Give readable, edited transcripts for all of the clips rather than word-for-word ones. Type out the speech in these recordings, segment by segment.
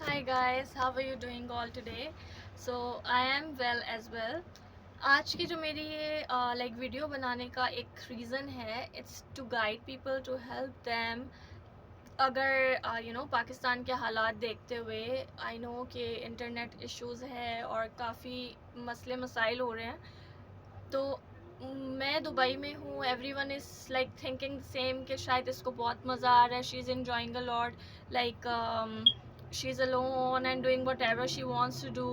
Hi guys, how are you doing all today? So I am well as well. आज की जो मेरी ये वीडियो बनाने का एक रीज़न है, it's to guide people, to help them. अगर पाकिस्तान के हालात देखते हुए आई नो कि इंटरनेट इश्यूज़ है और काफ़ी मसले मसाइल हो रहे हैं। तो मैं दुबई में हूँ, every one is like thinking same कि शायद इसको बहुत मज़ा आ रहा है, she is enjoying a lot, like she's alone and doing whatever she wants to do,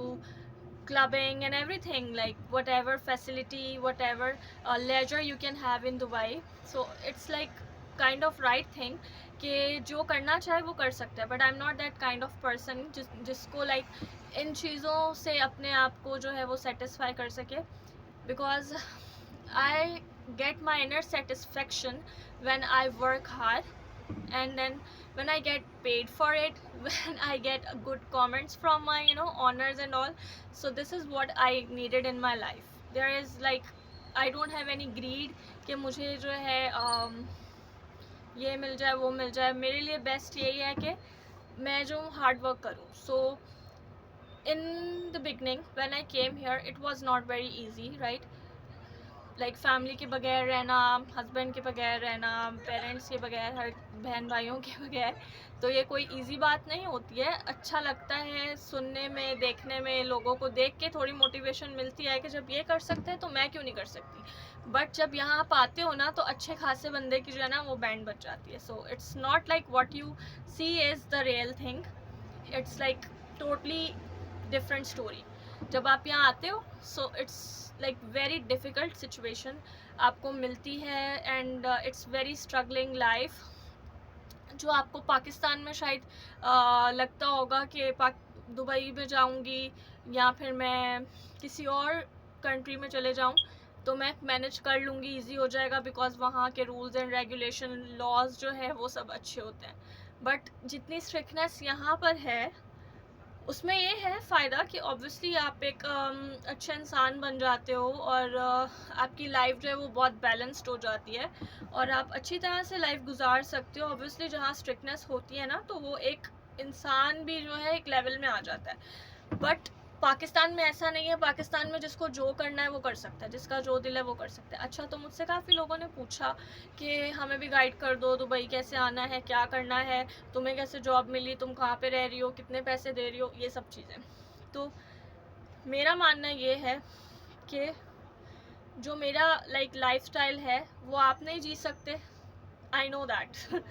clubbing and everything, like whatever facility, whatever leisure you can have in Dubai. So it's like kind of right thing कि जो करना चाहे वो कर सकता है, but I am not that kind of person जिसको like in चीज़ों से अपने आप को जो है वो सेटिस्फाई कर सके, because I get my inner satisfaction when I work hard, and then when I get paid for it, when I get good comments from my honors and all. So this is what I needed in my life. There is like I don't have any greed कि मुझे जो है ये मिल जाए वो मिल जाए. मेरे लिए बेस्ट यही है कि मैं जो हार्ड वर्क करूँ. So in the beginning when I came here, it was not very easy, right? Like family के बगैर रहना, हस्बैंड के बगैर रहना, पेरेंट्स के बगैर, हर बहन भाइयों के बगैर, तो ये कोई इजी बात नहीं होती है. अच्छा लगता है सुनने में, देखने में, लोगों को देख के थोड़ी मोटिवेशन मिलती है कि जब ये कर सकते हैं तो मैं क्यों नहीं कर सकती. बट जब यहाँ आप आते हो ना तो अच्छे खासे बंदे की जो है ना वो बैंड बच जाती है. So it's not like what you see is the real thing, it's like totally different story. जब आप यहाँ आते हो so it's like very difficult situation आपको मिलती है, and it's very struggling life, जो आपको पाकिस्तान में शायद लगता होगा कि दुबई में जाऊंगी या फिर मैं किसी और कंट्री में चले जाऊं तो मैं मैनेज कर लूँगी, इजी हो जाएगा, बिकॉज वहाँ के रूल्स एंड रेगुलेशन, लॉज जो है वो सब अच्छे होते हैं. बट जितनी स्ट्रिक्टनेस यहाँ पर है उसमें ये है फ़ायदा कि ऑब्वियसली आप एक अच्छे इंसान बन जाते हो, और आपकी लाइफ जो है वो बहुत बैलेंस्ड हो जाती है और आप अच्छी तरह से लाइफ गुजार सकते हो. ऑब्वियसली जहाँ स्ट्रिक्टनेस होती है ना तो वो एक इंसान भी जो है एक लेवल में आ जाता है. बट पाकिस्तान में ऐसा नहीं है. पाकिस्तान में जिसको जो करना है वो कर सकता है, जिसका जो दिल है वो कर सकता है. अच्छा, तो मुझसे काफ़ी लोगों ने पूछा कि हमें भी गाइड कर दो, दुबई कैसे आना है, क्या करना है, तुम्हें कैसे जॉब मिली, तुम कहाँ पे रह रही हो, कितने पैसे दे रही हो, ये सब चीज़ें. तो मेरा मानना ये है कि जो मेरा लाइफस्टाइल है वो आप नहीं जी सकते. I know that.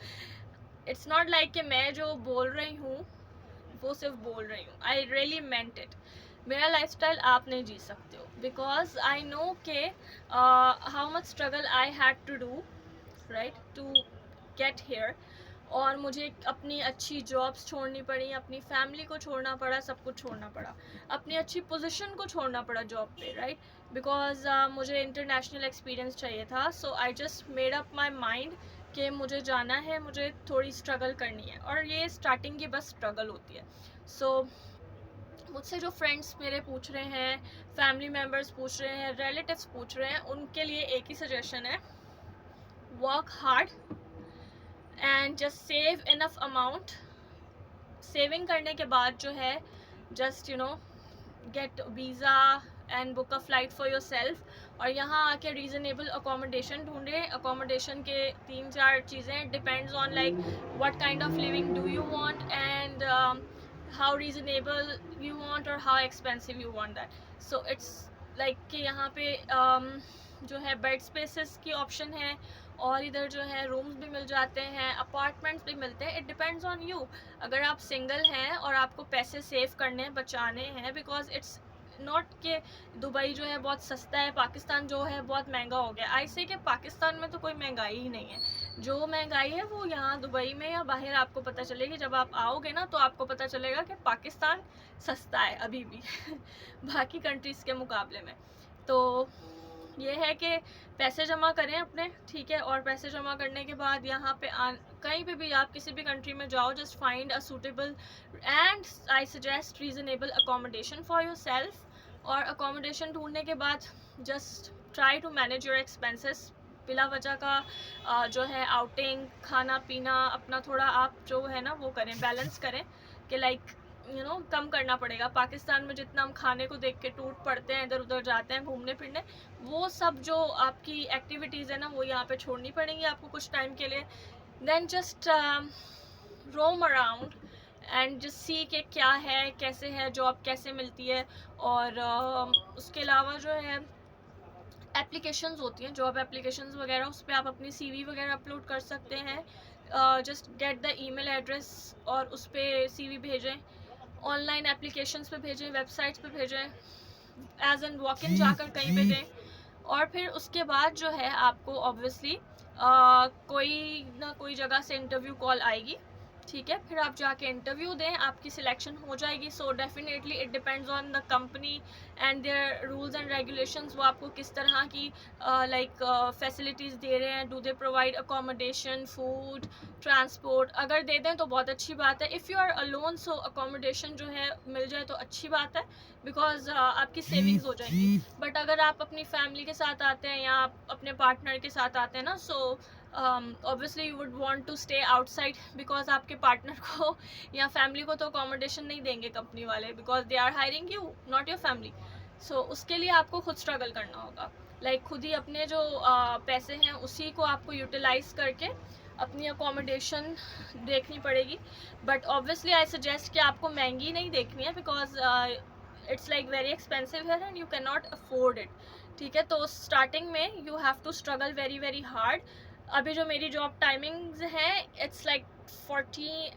It's not like कि मैं जो बोल रही हूँ वो सिर्फ बोल रही हूँ. I really meant it. मेरा लाइफस्टाइल आप नहीं जी सकते हो, बिकॉज आई नो के how much struggle I had to do, right, to get here. और मुझे अपनी अच्छी जॉब्स छोड़नी पड़ी, अपनी फैमिली को छोड़ना पड़ा, सब कुछ छोड़ना पड़ा, अपनी अच्छी पोजीशन को छोड़ना पड़ा जॉब पे, राइट, बिकॉज मुझे इंटरनेशनल एक्सपीरियंस चाहिए था. So I just made up my mind कि मुझे जाना है, मुझे थोड़ी स्ट्रगल करनी है, और ये स्टार्टिंग की बस स्ट्रगल होती है. सो मुझसे जो फ्रेंड्स मेरे पूछ रहे हैं, फैमिली मेम्बर्स पूछ रहे हैं, रिलेटिव्स पूछ रहे हैं, उनके लिए एक ही सजेशन है, work hard and just save enough amount. Saving करने के बाद जो है just get visa and book a flight for your self, और यहाँ आके रीज़नेबल अकोमोडेशन ढूंढे. अकोमोडेशन के 3-4 चीज़ें, depends on like what kind of living do you want, and how reasonable you want और how expensive you want that. So it's like कि यहाँ पे जो है बेड स्पेसेस की ऑप्शन है, और इधर जो है रूम्स भी मिल जाते हैं, अपार्टमेंट्स भी मिलते हैं. It depends on you. अगर आप सिंगल हैं और आपको पैसे सेव करने हैं, बचाने हैं, बिकॉज इट्स नॉट कि दुबई जो है बहुत सस्ता है, पाकिस्तान जो है बहुत महंगा हो गया. ऐसे कि पाकिस्तान में तो कोई महंगाई ही नहीं है. जो महंगाई है वो यहाँ दुबई में या बाहर आपको पता चलेगी. जब आप आओगे ना तो आपको पता चलेगा कि पाकिस्तान सस्ता है अभी भी बाकी कंट्रीज़ के मुकाबले में. तो ये है कि पैसे जमा करें अपने, ठीक है, और पैसे जमा करने के बाद यहाँ पे कहीं पे भी आप किसी भी कंट्री में जाओ, just find a suitable and I suggest reasonable accommodation for your self. और अकोमोडेशन ढूंढने के बाद just try to manage your expenses. बिला वजह का जो है आउटिंग, खाना पीना अपना थोड़ा आप जो है ना वो करें, बैलेंस करें कि लाइक कम करना पड़ेगा। पाकिस्तान में जितना हम खाने को देख के टूट पड़ते हैं, इधर उधर जाते हैं घूमने फिरने, वो सब जो आपकी एक्टिविटीज़ है ना वो यहाँ पे छोड़नी पड़ेंगी आपको कुछ टाइम के लिए। Then just roam around and just see कि क्या है, कैसे है जॉब, कैसे मिलती है। और उसके अलावा जो है एप्लीकेशंस होती हैं, जॉब एप्लीकेशंस वगैरह, उस पर आप अपनी सीवी वगैरह अपलोड कर सकते हैं। Just get the email address और उस पर सीवी भेजें, ऑनलाइन एप्लीकेशंस पे भेजें, वेबसाइट्स पे भेजें, एज एन वॉक इन जाकर कहीं पे दें। और फिर उसके बाद जो है आपको ऑब्वियसली कोई ना कोई जगह से इंटरव्यू कॉल आएगी, ठीक है। फिर आप जाके इंटरव्यू दें, आपकी सिलेक्शन हो जाएगी। So definitely it depends on the company and their rules and regulations, वो आपको किस तरह की लाइक फैसिलिटीज़ दे रहे हैं। Do they provide accommodation, food, transport? अगर दे दें तो बहुत अच्छी बात है। If you are alone, so accommodation जो है मिल जाए तो अच्छी बात है, बिकॉज आपकी सेविंग्स हो जाएंगी। बट अगर आप अपनी फैमिली के साथ आते हैं या आप अपने पार्टनर के साथ आते हैं ना, so obviously you would want to stay outside, because आपके पार्टनर को या फैमिली को तो अकोमोडेशन नहीं देंगे कंपनी वाले, because they are hiring you, not your family. So उसके लिए आपको खुद स्ट्रगल करना होगा। लाइक खुद ही अपने जो पैसे हैं उसी को आपको यूटिलाइज करके अपनी अकोमोडेशन देखनी पड़ेगी। बट ऑब्वियसली आई सजेस्ट कि आपको महंगी नहीं देखनी है, because it's like very expensive है and you can not afford it, ठीक है। तो स्टार्टिंग में you have to struggle very very hard. अभी जो मेरी जॉब टाइमिंग्स हैं, इट्स लाइक 12